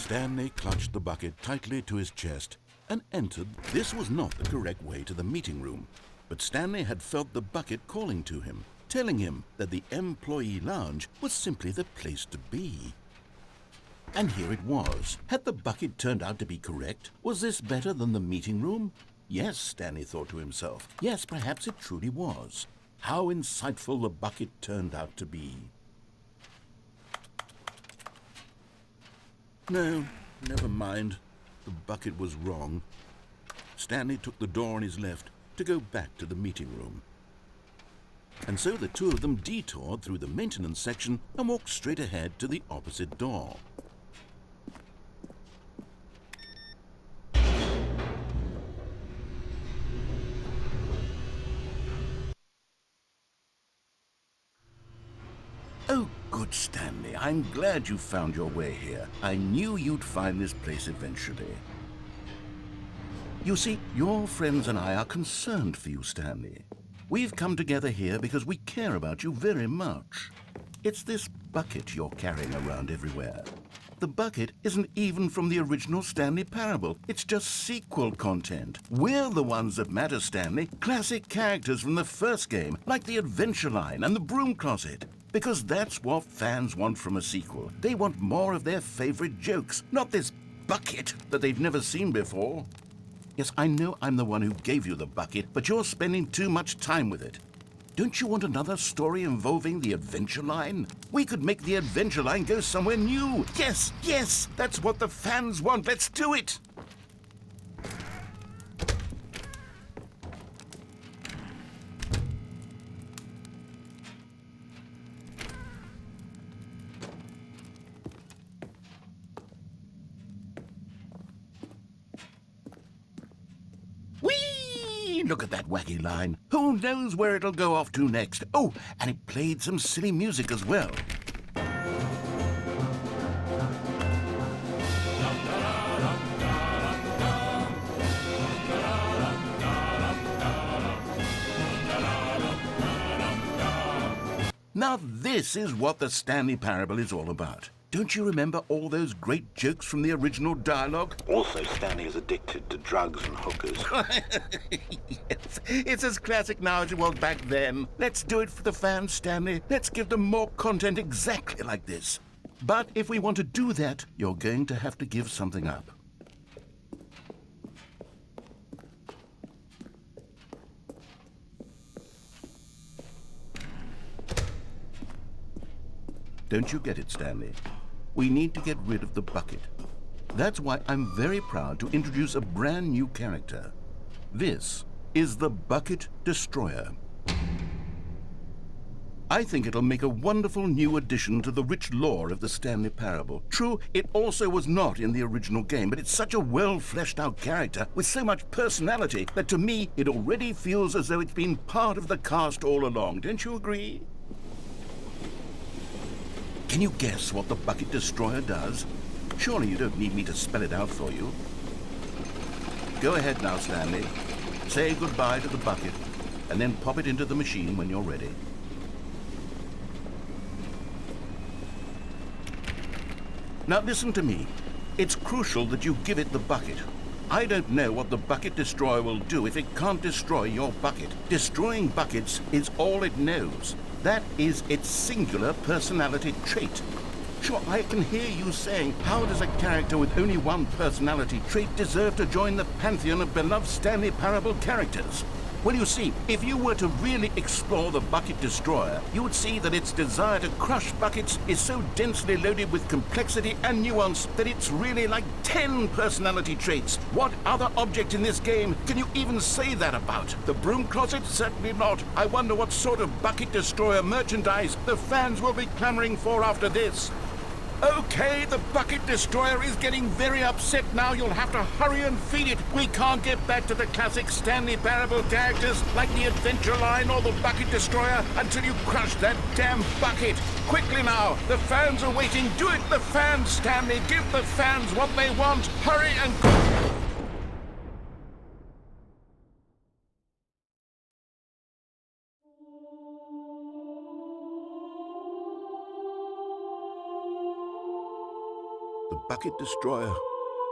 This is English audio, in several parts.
Stanley clutched the bucket tightly to his chest and entered. This was not the correct way to the meeting room, but Stanley had felt the bucket calling to him, telling him that the employee lounge was simply the place to be. And here it was. Had the bucket turned out to be correct? Was this better than the meeting room? Yes, Stanley thought to himself. Yes, perhaps it truly was. How insightful the bucket turned out to be. No, never mind. The bucket was wrong. Stanley took the door on his left to go back to the meeting room. And so the two of them detoured through the maintenance section and walked straight ahead to the opposite door. Oh, good Stanley, I'm glad you found your way here. I knew you'd find this place eventually. You see, your friends and I are concerned for you, Stanley. We've come together here because we care about you very much. It's this bucket you're carrying around everywhere. The bucket isn't even from the original Stanley Parable. It's just sequel content. We're the ones that matter, Stanley. Classic characters from the first game, like the Adventure Line and the Broom Closet. Because that's what fans want from a sequel. They want more of their favorite jokes, not this bucket that they've never seen before. Yes, I know I'm the one who gave you the bucket, but you're spending too much time with it. Don't you want another story involving the Adventure Line? We could make the Adventure Line go somewhere new. Yes, yes, that's what the fans want. Let's do it. Look at that wacky line. Who knows where it'll go off to next? Oh, and it played some silly music as well. Now this is what the Stanley Parable is all about. Don't you remember all those great jokes from the original dialogue? Also, Stanley is addicted to drugs and hookers. Yes, it's as classic now as it was back then. Let's do it for the fans, Stanley. Let's give them more content exactly like this. But if we want to do that, you're going to have to give something up. Don't you get it, Stanley? We need to get rid of the bucket. That's why I'm very proud to introduce a brand new character. This is the Bucket Destroyer. I think it'll make a wonderful new addition to the rich lore of the Stanley Parable. True, it also was not in the original game, but it's such a well-fleshed-out character with so much personality that to me it already feels as though it's been part of the cast all along. Don't you agree? Can you guess what the Bucket Destroyer does? Surely you don't need me to spell it out for you. Go ahead now, Stanley. Say goodbye to the bucket, and then pop it into the machine when you're ready. Now listen to me. It's crucial that you give it the bucket. I don't know what the Bucket Destroyer will do if it can't destroy your bucket. Destroying buckets is all it knows. That is its singular personality trait. Sure, I can hear you saying, how does a character with only one personality trait deserve to join the pantheon of beloved Stanley Parable characters? Well, you see, if you were to really explore the Bucket Destroyer, you would see that its desire to crush buckets is so densely loaded with complexity and nuance that it's really like 10 personality traits. What other object in this game can you even say that about? The Broom Closet? Certainly not. I wonder what sort of Bucket Destroyer merchandise the fans will be clamoring for after this. Okay, the Bucket Destroyer is getting very upset now. You'll have to hurry and feed it. We can't get back to the classic Stanley Parable characters like the Adventure Line or the Bucket Destroyer until you crush that damn bucket. Quickly now, the fans are waiting. Do it, the fans, Stanley. Give the fans what they want. Hurry and... The bucket destroyer.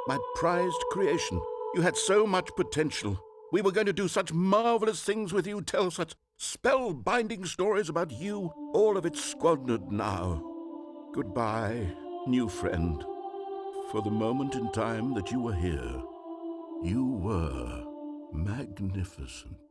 My prized creation. You had so much potential. We were going to do such marvelous things with you, tell such spell-binding stories about you. All of it squandered now. Goodbye, new friend. For the moment in time that you were here, you were magnificent.